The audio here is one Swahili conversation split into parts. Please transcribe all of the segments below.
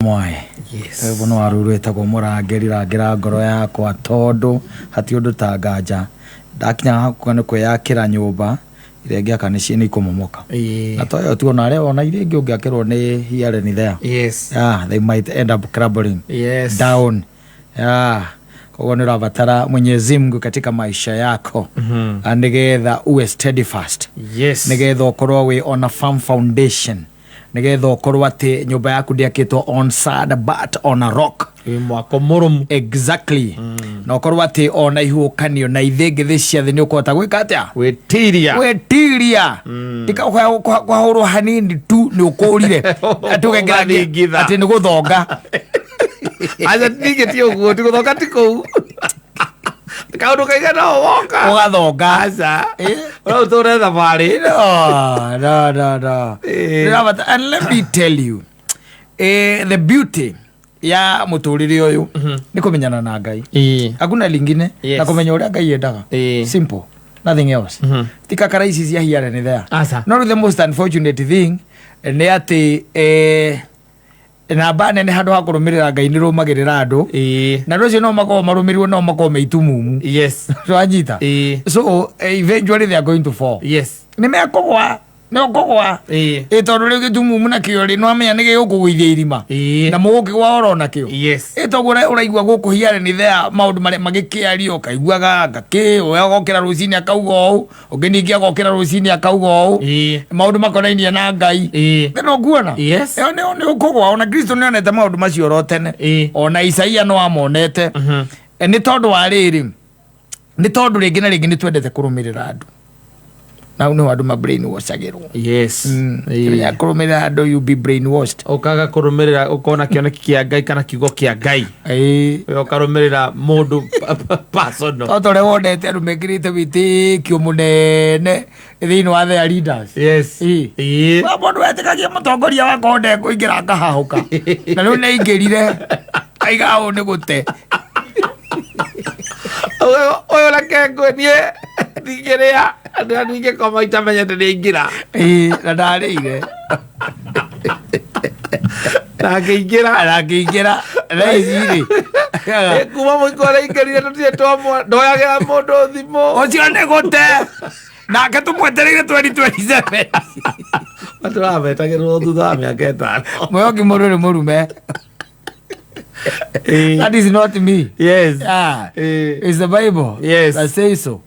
Mwae yes bono arurweta ko murangerira ngoro yakwa tondu hati undu tangaja ndakinya hakukane kwiyakira nyumba ire ngiaka ni ciini ikumomoka na toyo tu ona re ona ire ngi ungiakirwo ni hearing there yes they might end up crumbling yes down kwa nini ravatara Mwenyezi Mungu katika maisha yako nigetha uwe steadfast yes nigetha ukorwo we on a firm foundation nigetha ukorwo ati nyumba yaku ndiakitwo on sand but on a rock mwako murumu exactly na ukorwo ati ona ihukanio na ithingithi ciathi ni ukota gwika atia wetiria tika kwa horo hanini tu ni ukurire atugengera ati ni guthonga aza nigeti uguo ti guthonga ti kou kaundu kaigana woka ugathonga aza ora tore thabari no and let me tell you the beauty ya muturire uyu ni kumenyana na Ngai hakuna lingine na kumenya uria Ngai endaga simple nothing else tika karaisi cia hiare ni there not the most unfortunate thing ni ati na bane ni handu hakurumirira Ngai ni rumagirira andu na rucio no mako marumirirwo no mako meitumumu yes so ajita so eventually they are going to fall yes ni mekogwa no gogwa tondu ri gitumumu na kio ri no amenya ni gikugwithia irima na mugukigwa oro na kio etogura uraigwa guku hiare ni there maundu mari magikiario kaiguaga ngaki oya gokira rucini akauga u unginingi agokira rucini akauga u maundu makonainie na Ngai no nguona ni ukugwa ona Kristo ni onete maundu macio rotene ona Isaia no amonete ni tondu wa riri ni tondu ringi na ringi ni twendete kurumirira andu now no adu my brain was agero yes ya kurumirira andu you be brainwashed okaga kurumirira ukona kioneki kia Ngai kana kiugo kia Ngai ukarumirira mundu personal totore wonete andu mekirite biti kio munene thini wa their leaders yes mundu wetikagia mutongoria wa konde kuingira ngahahuka na riu ni ingirire aiga u ni gute oyo la kengwe nie digerea ndige koma itamenya de ingira na darire nakiingira raizire kuma mwikore ingirire tutie tomo ndoyagira mundu thimo ocio ni gute nake tumwetereire 2027 aturabetagirwo thutha wa miaka itano moyo ngimururi murume. That is not me. Yes. It's the Bible. Yes. That says so.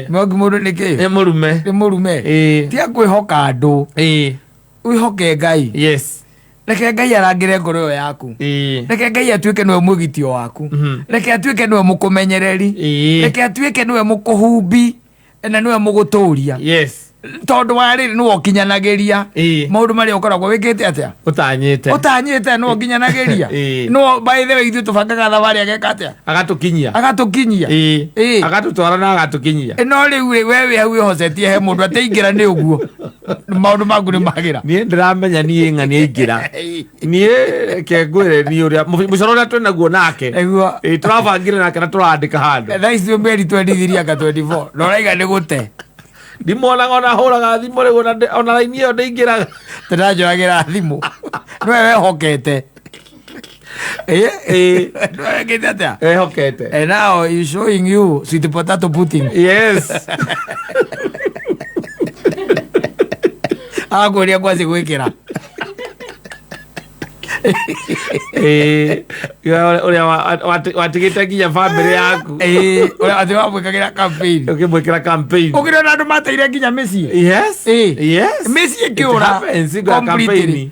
Mogi mudu niki. Ni murume. Ni murume. Tia kwihoka andu. Wihoke Ngai. Yes. Reke Ngai arangire ngoro yaku. Reke Ngai atuike niwe mwigitio waku. Reke atuike niwe mukumenyereri. Reke atuike niwe mukuhumbi. Na niwe muguturia. Yes. Tondu wa riri ni wokinyanagiria maundu mari ukoragwo wikite atia utanyite no kinyanagiria no by the way ithu tubangaga thabari ageka atia agatukinyia agatutwara na agatukinyia no riu wewe hau ihocetie he mundu ateingira ni uguo maundu maku ni magira nie ndiramenya nie ng'ani aingira nie kengwire ni uria mucoro ria twenaguo nake turabangire nake na turandika handu thaa icio meri 23 aka 24 no raiga ni gute ndimona ngona huraga thimu rigo ona raini iyo ndingiraga tirajoagira thimu no wewe hokete no get that hokete and now you showing you sweet potato pudding yes agoria kwasi gwikira uria watigite nginya family yaku uria ati wamwikagira campaign ukimwikira campaign ukirona andu mateire nginya micii yes micii ikiura campaign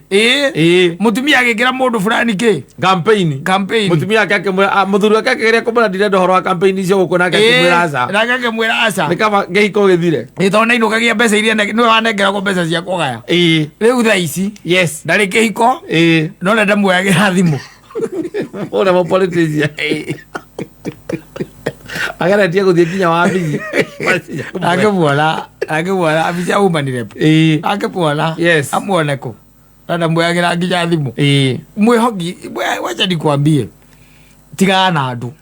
mutumia agikira mundu fulani ki campaign mutumia yake muthuri wake akigeria kumura ndirenda horo wa campaign icio guku nake akimwira aca nake akimwira aca nikaba ngihiko githire ithona inukagia mbeca iria niwe wanengeragwo mbeca cia kugaya riu thaa ici yes ndari kihiko no nenda muoyagira thimu ora mo politician agara tie guthie kinya wa bizi akemuona abicia umanire akemuona amuone ku nenda muoyagira nginya thimu mwihoki wacha nikwambie tigana na andu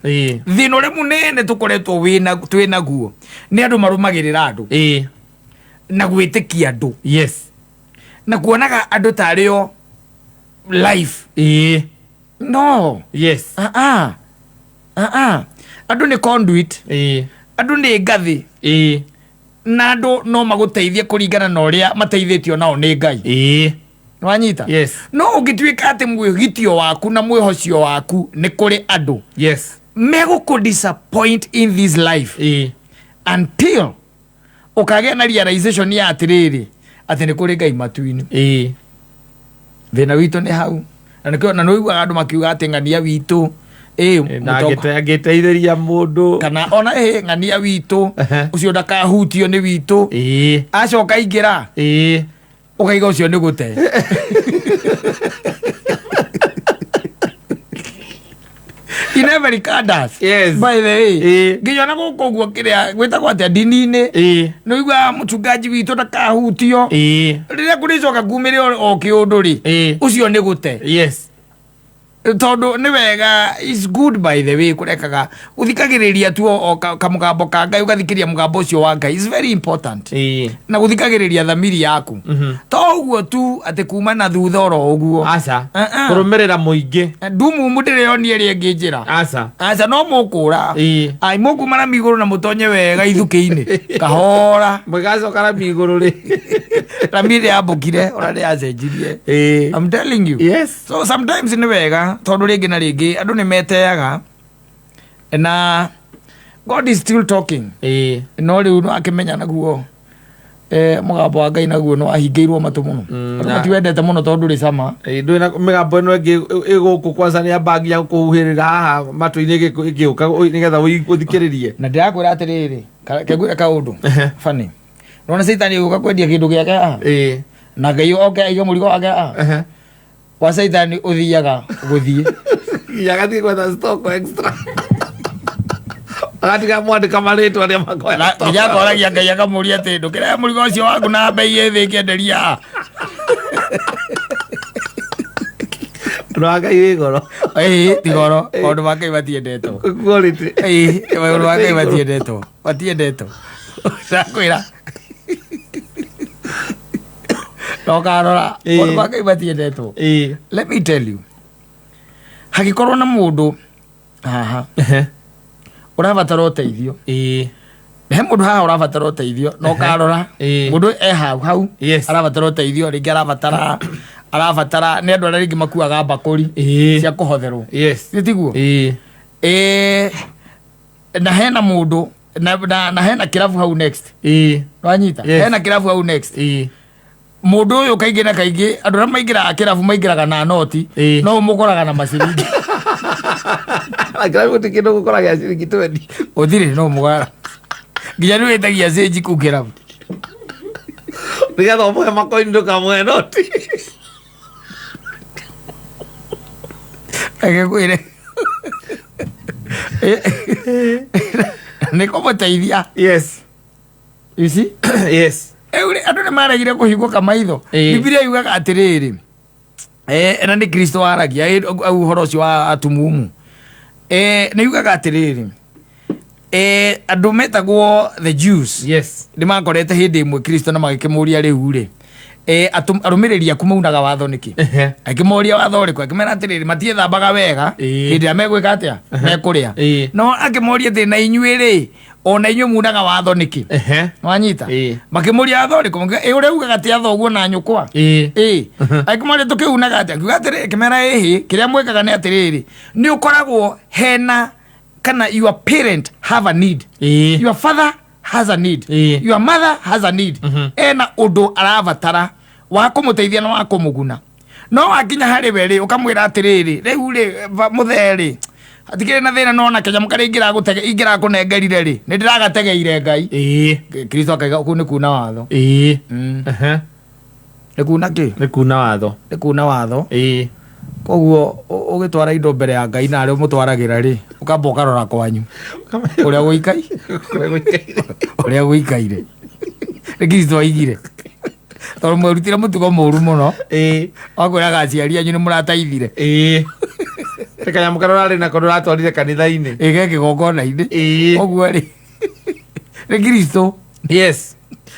thina uria munene tukoretwo twinaguo ni andu marumagirira andu na gwitikia andu yes na kuonaga andu tario life no yes andu ni conduit andu ni ngathi na andu no maguteithie kuringana na uria mateithitio nao ni Ngai nwanyita yes no ungituika ati mwigitio waku na mwihocio waku ni kuri andu yes mego ku disappoint in this life until ukagea na realization ya atiriri ati ni kuri Ngai matu-ini thina witu ni hau na no igwa andu makiuga ati ng'ania witu ngiteithiria mundu kana ona ng'ania witu ucio ndakahutio ni witu acoka ingira ukaiga ucio ni gute in every candas yes by the way nginya na gukuguo kiria gwitagwo atia ndini-ini no igwa muchungaji witu ndakahutio riria kuricoka kumire o kiundu ri ucio ni gute yes tondu ni wega is good by the way kurekaga uthikagiriria tu o kamugambo ka Ngai ugathikiria mugambo ucio wa Ngai is very important na guthikagiriria thamiri yaku to uguo tu ati kuma na thutha oro uguo aca kurumirira muingi ndumu mudire oni eri engi njira aca no mukura ai mukuma na miguru na mutonye wega ithuki-ini kahora mugacoka na miguru ri ramiri yambukire ora ri acenjirie I'm telling you yes so sometimes ni wega tondu ringi na ringi andu ni meteaga na God is still talking no riu no akimenya naguo mugambo wa Ngai naguo no ahingiirwo matu muno matiwendete muno tondu ri cama ndwina migambo ino ingi iguku kwanza ni ambangia kuhirira haha matu-ini igiuka nigetha uthikiririe na ndirakwira atiriri kegwira kaundu funny nona Saitani yuka kwendia kindu giake na Ngai oke aiga murigo wake wa Saitani uthiaga guthie yagathie kwetha stock extra agatiga mwandika maritwa ria makoya nginya koragia Ngai akamuria ati ndukire murigo ucio waku na bei ithi kienderia Ngai wi goro ti goro maundu ma Ngai matiendetwo quality maundu ma Ngai matiendetwo ndakwira no karora maundu ma Ngai matiendetwo let me tell you hagikorwo na mundu haha urabatara uteithio he mundu haha urabatara uteithio no karora mundu hau arabatara uteithio ringi arabatara ni andu aria ringi makuaga mbakuri cia kuhotherwo tiguo na hena mundu na hena kirabu hau next wanyita hena kirabu hau next mundu uyu kaingi na kaingi andu aria maingira kirabu maingiraga na noti no mukoraga na maciringi kirabu ti kindu gukoraga ciringi 20 uthire no mugara nginya ni witagia cenji ku kirabu nigetha umuhe makoini ndukamuhe noti agekwire niko muteithia yes you see yes eure andu ni maragire kuhinguka maitho Biblia yugaga atiriri ena ni Kristo aragia au horo ucio wa atumumu ni yugaga atiriri andu metagwo the Jews ni makorete hindi imwe Kristo na magikimuria riu ri arumiriri aku maunaga watho niki akimoria watho riku akimera atiriri matiethambaga wega hindi ya megwika atia mekuria no akimoria ati na inyuĩ ri ona inyuĩ munaga watho niki wanyita makimuria watho riku uria ugaga ati atho uguo na nyukwa akimoria tukiunaga atia akiuga atiriri akimera kiria mwikaga ni atiriri ni ukoragwo hena kana your parent have a need your father has a need your mother has a need ena undu arabatara wa kumuteithia na wa kumuguna no akinya hari weri ukamwira atiriri riu ri mutheri atikire na thina no na kenyamu kari ingira kunengerire ri ni ndiragategeire Ngai Kristo akaiga ku ni kuna watho ni kuna ki ni kuna watho koguo ugitwara indo mbere ya Ngai na ari umutwaragira ri ukamba ukarora kwanyu uria guikaire ni Kristo aigire tondu mwerutire mutugo muru muno wakwiraga aciari anyu ni murataithire kanyamu karia urari nako uratwarire kanitha-ini ge kigongona-ini koguo ri ni Kristo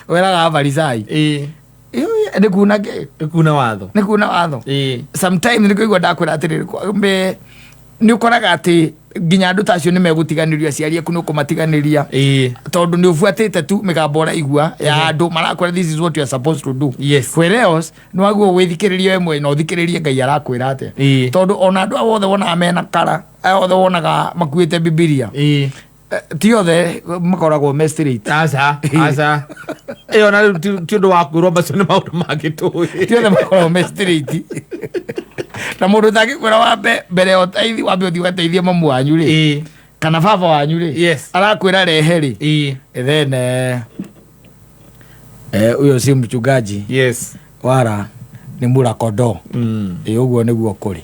weraga Afarisai nä kuna ngä nä kuna watho sometimes nä kå igua ndakwä ra atä rä nä å koraga atä nginya andå tacio nä megå tiganä rio aciari aku nä å kå matiganä ria tondå nä å buatä te tu mä gambo raigua ya andå marakwä this is what you are supposed to do whereas nä waguo gwä thikä rä ria wemwe na å thikä rä rie Ngai arakwä ra atä tondå ona andå a wothe wonaga mena kara othe wonaga makuä te bibilia ti othe makoragwo me straight aca ä ona rä ti å ndå wa kwä rwo macio nä maå ndå mangä tå ti othe makoragwo me straight na må ndå tangä kwä ra wambe mbere ya ũteithi wambe å thiä ũgateithia mamu wanyu rä kana baba wanyu rä arakwä ra rehe rä then å yå si mchungaji wara nä må ra kondo å guo nä guo kå rä.